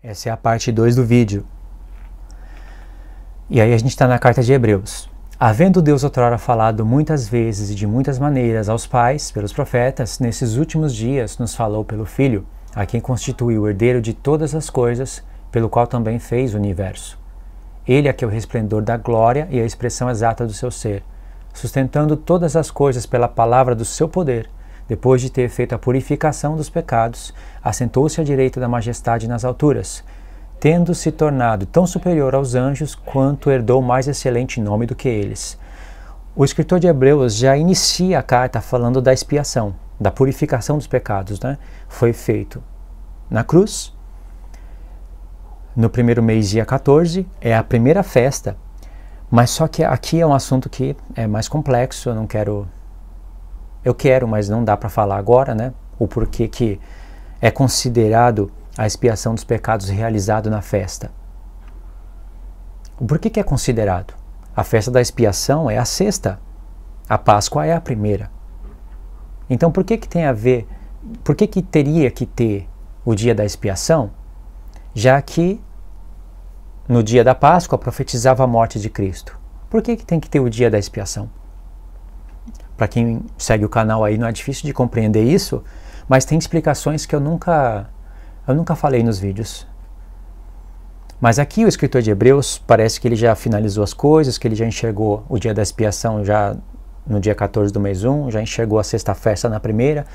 Essa é a parte 2 do vídeo. E aí a gente está na carta de Hebreus. Havendo Deus outrora falado muitas vezes e de muitas maneiras aos pais, pelos profetas, nesses últimos dias nos falou pelo Filho, a quem constitui o herdeiro de todas as coisas, pelo qual também fez o universo. Ele é que é o resplendor da glória e a expressão exata do seu ser, sustentando todas as coisas pela palavra do seu poder. Depois de ter feito a purificação dos pecados, assentou-se à direita da majestade nas alturas, tendo se tornado tão superior aos anjos quanto herdou mais excelente nome do que eles. O escritor de Hebreus já inicia a carta falando da expiação, da purificação dos pecados, né? Foi feito na cruz, no primeiro mês, dia 14, é a primeira festa, mas só que aqui é um assunto que é mais complexo, eu quero, mas não dá para falar agora, né? O porquê que é considerado a expiação dos pecados realizado na festa. O porquê que é considerado? A festa da expiação é a sexta, a Páscoa é a primeira. Então por que tem a ver, por que teria que ter o dia da expiação, já que no dia da Páscoa profetizava a morte de Cristo? Por que tem que ter o dia da expiação? Para quem segue o canal aí não é difícil de compreender isso, mas tem explicações que eu nunca falei nos vídeos. Mas aqui o escritor de Hebreus parece que ele já finalizou as coisas, que ele já enxergou o dia da expiação já no dia 14 do mês 1, já enxergou a sexta festa na primeira,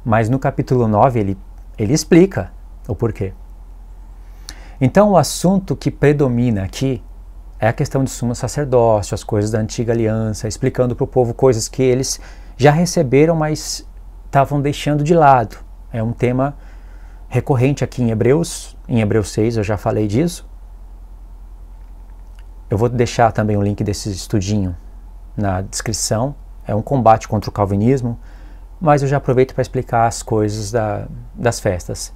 mas no capítulo 9 ele explica o porquê. Então o assunto que predomina aqui é a questão do sumo sacerdócio, as coisas da antiga aliança, explicando para o povo coisas que eles já receberam, mas estavam deixando de lado. É um tema recorrente aqui em Hebreus 6, eu já falei disso. Eu vou deixar também o link desse estudinho na descrição. É um combate contra o calvinismo, mas eu já aproveito para explicar as coisas das festas.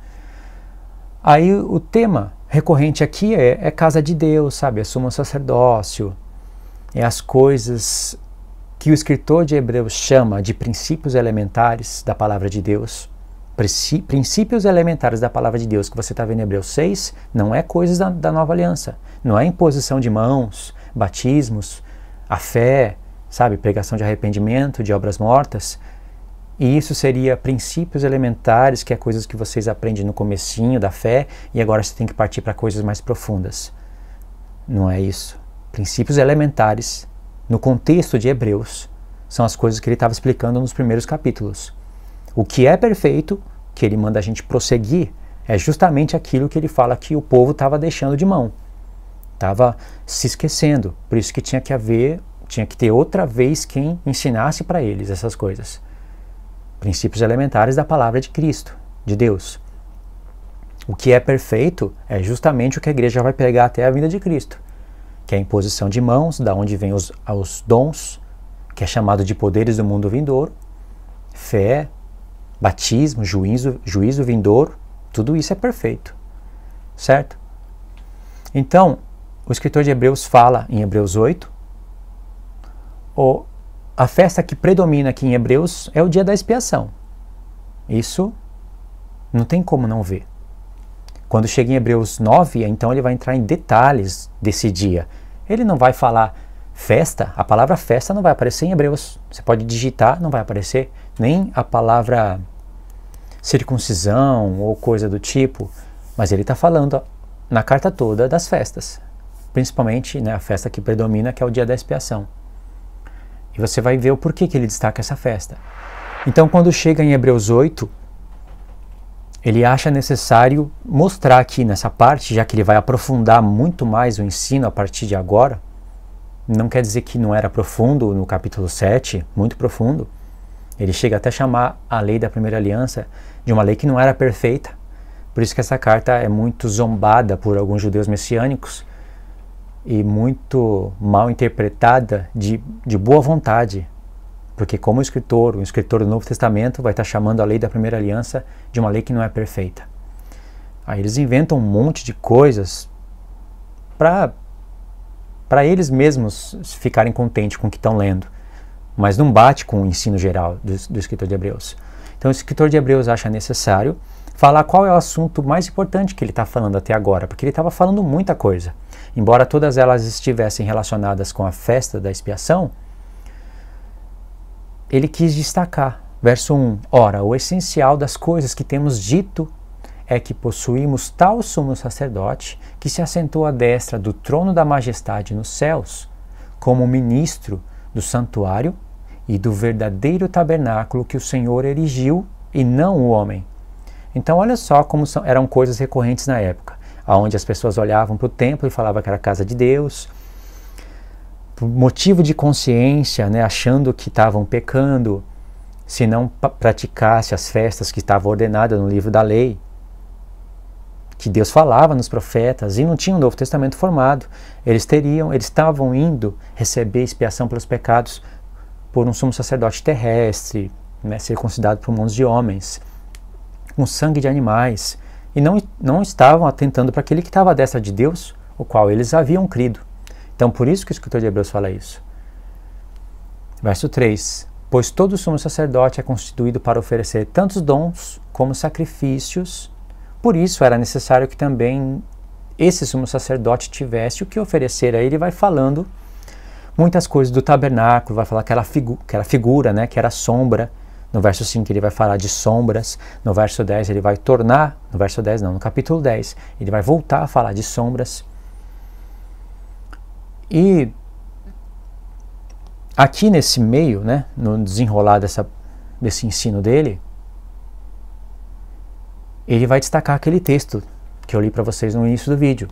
Aí o tema recorrente aqui é casa de Deus, sabe? É sumo sacerdócio, é as coisas que o escritor de Hebreus chama de princípios elementares da palavra de Deus. Princípios elementares da palavra de Deus que você está vendo em Hebreus 6 não é coisas da nova aliança, não é imposição de mãos, batismos, a fé, sabe? Pregação de arrependimento, de obras mortas. E isso seria princípios elementares, que é coisas que vocês aprendem no comecinho da fé, e agora você tem que partir para coisas mais profundas. Não é isso. Princípios elementares, no contexto de Hebreus, são as coisas que ele estava explicando nos primeiros capítulos. O que é perfeito, que ele manda a gente prosseguir, é justamente aquilo que ele fala que o povo estava deixando de mão. Estava se esquecendo. Por isso que tinha que ter outra vez quem ensinasse para eles essas coisas. Princípios elementares da palavra de Cristo, de Deus. O que é perfeito é justamente o que a igreja vai pregar até a vinda de Cristo, que é a imposição de mãos, da onde vem os dons, que é chamado de poderes do mundo vindouro, fé, batismo, juízo vindouro, tudo isso é perfeito, certo? Então, o escritor de Hebreus fala em Hebreus 8, a festa que predomina aqui em Hebreus é o dia da expiação. Isso não tem como não ver. Quando chega em Hebreus 9, então ele vai entrar em detalhes desse dia. Ele não vai falar festa, a palavra festa não vai aparecer em Hebreus. Você pode digitar, não vai aparecer. Nem a palavra circuncisão ou coisa do tipo. Mas ele está falando na carta toda das festas. Principalmente, né, a festa que predomina, que é o dia da expiação. E você vai ver o porquê que ele destaca essa festa. Então, quando chega em Hebreus 8, ele acha necessário mostrar aqui nessa parte, já que ele vai aprofundar muito mais o ensino a partir de agora. Não quer dizer que não era profundo no capítulo 7, muito profundo. Ele chega até a chamar a lei da primeira aliança de uma lei que não era perfeita. Por isso que essa carta é muito zombada por alguns judeus messiânicos, e muito mal interpretada de boa vontade, porque como o escritor do Novo Testamento vai estar chamando a lei da primeira aliança de uma lei que não é perfeita. Aí eles inventam um monte de coisas para eles mesmos ficarem contentes com o que estão lendo, mas não bate com o ensino geral do escritor de Hebreus. Então o escritor de Hebreus acha necessário falar qual é o assunto mais importante que ele está falando até agora, porque ele estava falando muita coisa. Embora todas elas estivessem relacionadas com a festa da expiação, ele quis destacar. Verso 1. Ora, o essencial das coisas que temos dito é que possuímos tal sumo sacerdote que se assentou à destra do trono da majestade nos céus, como ministro do santuário e do verdadeiro tabernáculo que o Senhor erigiu e não o homem. Então olha só como eram coisas recorrentes na época, onde as pessoas olhavam para o templo e falavam que era a casa de Deus, por motivo de consciência, né, achando que estavam pecando, se não praticasse as festas que estavam ordenadas no livro da lei, que Deus falava nos profetas, e não tinha um Novo Testamento formado. Eles estavam indo receber expiação pelos pecados por um sumo sacerdote terrestre, né, circuncidado por mãos de homens, com sangue de animais, e não estavam atentando para aquele que estava à destra de Deus, o qual eles haviam crido. Então, por isso que o escritor de Hebreus fala isso. Verso 3. Pois todo sumo sacerdote é constituído para oferecer tantos dons como sacrifícios. Por isso era necessário que também esse sumo sacerdote tivesse o que oferecer. Aí ele vai falando muitas coisas do tabernáculo, vai falar que era figura, né, que era sombra. No verso 5 ele vai falar de sombras. No verso 10 ele vai tornar, no verso 10 não, no capítulo 10, ele vai voltar a falar de sombras. E aqui nesse meio, né, no desenrolar desse ensino dele, ele vai destacar aquele texto que eu li para vocês no início do vídeo.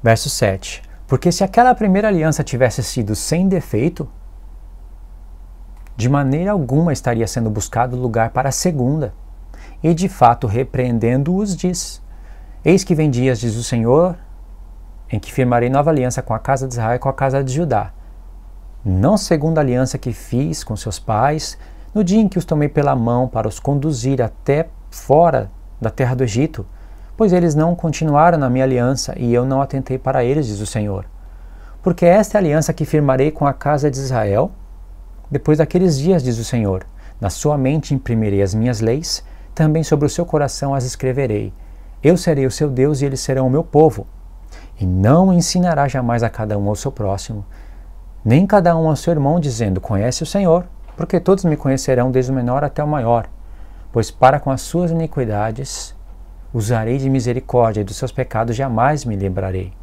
Verso 7. Porque se aquela primeira aliança tivesse sido sem defeito, de maneira alguma estaria sendo buscado lugar para a segunda. E de fato, repreendendo-os, diz: Eis que vem dias, diz o Senhor, em que firmarei nova aliança com a casa de Israel e com a casa de Judá. Não segundo a aliança que fiz com seus pais, no dia em que os tomei pela mão para os conduzir até fora da terra do Egito, pois eles não continuaram na minha aliança e eu não atentei para eles, diz o Senhor. Porque esta é a aliança que firmarei com a casa de Israel, depois daqueles dias, diz o Senhor. Na sua mente imprimirei as minhas leis, também sobre o seu coração as escreverei. Eu serei o seu Deus e eles serão o meu povo. E não ensinará jamais a cada um ao seu próximo, nem cada um ao seu irmão, dizendo: Conhece o Senhor, porque todos me conhecerão, desde o menor até o maior. Pois para com as suas iniquidades usarei de misericórdia, e dos seus pecados jamais me lembrarei.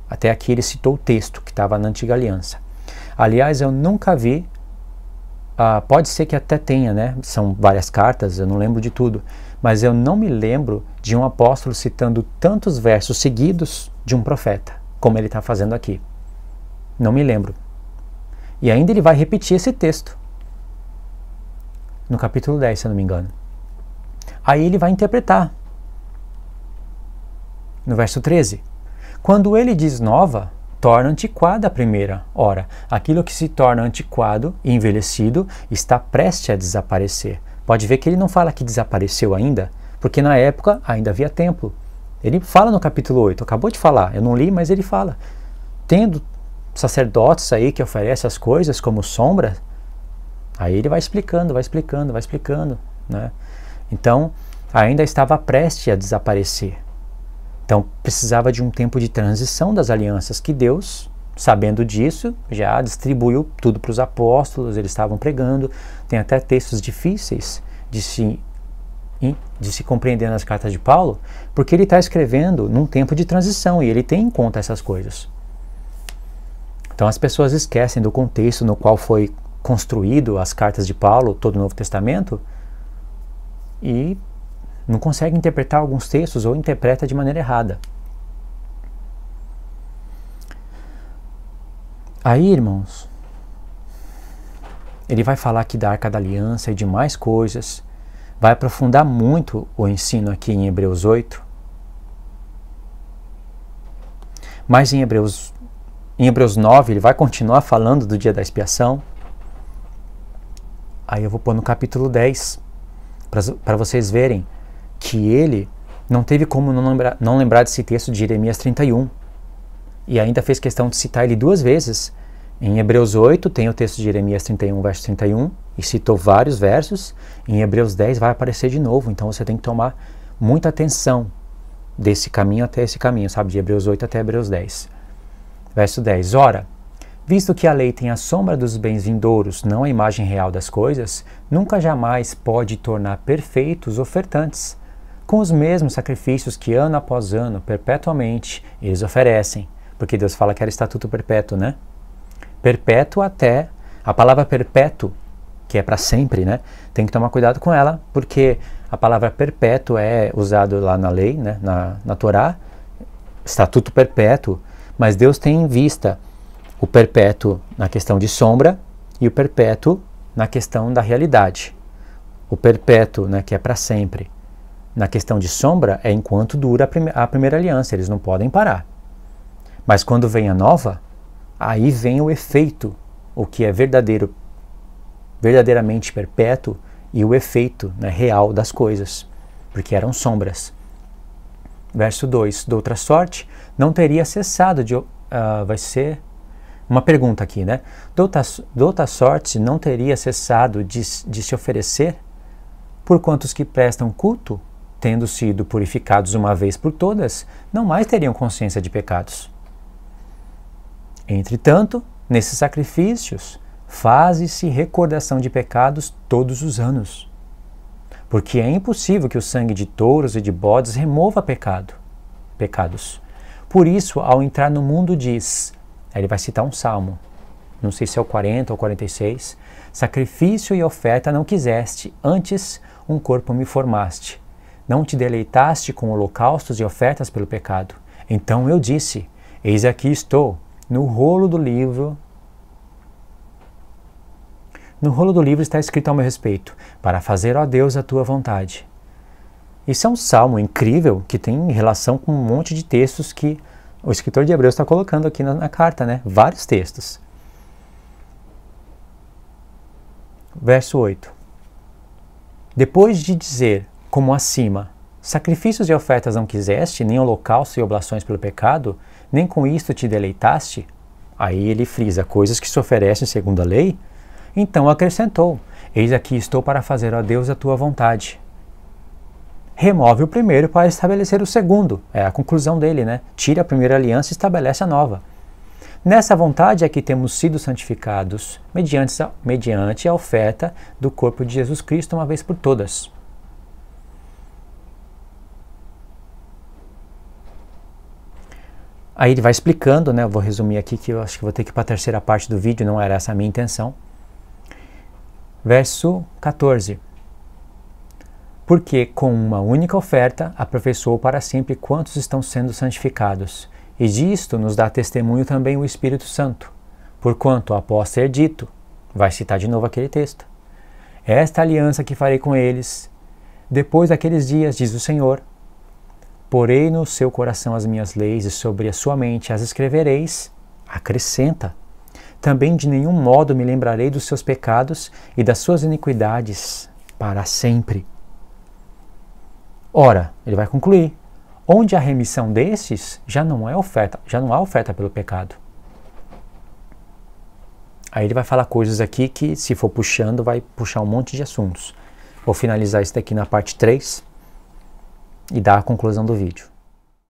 Até aqui ele citou o texto que estava na antiga aliança. Aliás, eu nunca vi, pode ser que até tenha, né? São várias cartas, eu não lembro de tudo, mas eu não me lembro de um apóstolo citando tantos versos seguidos de um profeta, como ele está fazendo aqui. Não me lembro. E ainda ele vai repetir esse texto, no capítulo 10, se eu não me engano. Aí ele vai interpretar, no verso 13. Quando ele diz nova, torna antiquada a primeira. Ora, aquilo que se torna antiquado e envelhecido está prestes a desaparecer. Pode ver que ele não fala que desapareceu ainda, porque na época ainda havia templo. Ele fala no capítulo 8, acabou de falar, eu não li, mas ele fala. Tendo sacerdotes aí que oferecem as coisas como sombra, aí ele vai explicando, né? Então, ainda estava prestes a desaparecer. Então, precisava de um tempo de transição das alianças que Deus, sabendo disso, já distribuiu tudo para os apóstolos, eles estavam pregando. Tem até textos difíceis de se compreender nas cartas de Paulo, porque ele está escrevendo num tempo de transição e ele tem em conta essas coisas. Então, as pessoas esquecem do contexto no qual foi construído as cartas de Paulo, todo o Novo Testamento, e não consegue interpretar alguns textos ou interpreta de maneira errada. Aí, irmãos, ele vai falar aqui da Arca da Aliança e de mais coisas, vai aprofundar muito o ensino aqui em Hebreus 8, mas em Hebreus 9 ele vai continuar falando do dia da expiação. Aí eu vou pôr no capítulo 10, para vocês verem que ele não teve como não lembrar desse texto de Jeremias 31. E ainda fez questão de citar ele 2 vezes, Em Hebreus 8 tem o texto de Jeremias 31, verso 31, e citou vários versos. Em Hebreus 10 vai aparecer de novo, então você tem que tomar muita atenção desse caminho até esse caminho, sabe? De Hebreus 8 até Hebreus 10. Verso 10. Ora, visto que a lei tem a sombra dos bens vindouros, não a imagem real das coisas, nunca jamais pode tornar perfeitos os ofertantes, com os mesmos sacrifícios que ano após ano, perpetuamente, eles oferecem. Porque Deus fala que era estatuto perpétuo, né? Perpétuo até, a palavra perpétuo, que é para sempre, né? Tem que tomar cuidado com ela, porque a palavra perpétuo é usado lá na lei, né? na Torá, estatuto perpétuo, mas Deus tem em vista o perpétuo na questão de sombra e o perpétuo na questão da realidade. O perpétuo, né, que é para sempre, na questão de sombra, é enquanto dura a primeira aliança, eles não podem parar. Mas quando vem a nova, aí vem o efeito, o que é verdadeiramente perpétuo, e o efeito, né, real das coisas, porque eram sombras. Verso 2, de outra sorte, não teria cessado de... vai ser uma pergunta aqui, né? De outra sorte, não teria cessado de se oferecer por quantos que prestam culto, tendo sido purificados uma vez por todas, não mais teriam consciência de pecados. Entretanto, nesses sacrifícios, faze-se recordação de pecados todos os anos, porque é impossível que o sangue de touros e de bodes remova pecados. Por isso, ao entrar no mundo diz, ele vai citar um salmo, não sei se é o 40 ou 46, sacrifício e oferta não quiseste, antes um corpo me formaste. Não te deleitaste com holocaustos e ofertas pelo pecado. Então eu disse, eis aqui estou, no rolo do livro está escrito ao meu respeito, para fazer, ó Deus, a tua vontade. Isso é um salmo incrível que tem relação com um monte de textos que o escritor de Hebreus está colocando aqui na carta, né? Vários textos. Verso 8. Depois de dizer, como acima, sacrifícios e ofertas não quiseste, nem holocausto e oblações pelo pecado, nem com isto te deleitaste, aí ele frisa coisas que se oferecem segundo a lei. Então acrescentou, eis aqui estou para fazer, ó Deus, a tua vontade. Remove o primeiro para estabelecer o segundo. É a conclusão dele, né? Tira a primeira aliança e estabelece a nova. Nessa vontade é que temos sido santificados mediante a oferta do corpo de Jesus Cristo uma vez por todas. Aí ele vai explicando, né? Eu vou resumir aqui que eu acho que vou ter que ir para a terceira parte do vídeo, não era essa a minha intenção. Verso 14. Porque com uma única oferta aperfeiçoou para sempre quantos estão sendo santificados. E disto nos dá testemunho também o Espírito Santo. Porquanto, após ser dito, vai citar de novo aquele texto, esta aliança que farei com eles, depois daqueles dias, diz o Senhor, porei no seu coração as minhas leis e sobre a sua mente as escrevereis, acrescenta. Também de nenhum modo me lembrarei dos seus pecados e das suas iniquidades para sempre. Ora, ele vai concluir, onde a remissão desses já não há oferta pelo pecado. Aí ele vai falar coisas aqui que, se for puxando, vai puxar um monte de assuntos. Vou finalizar isso daqui na parte 3 e dar a conclusão do vídeo.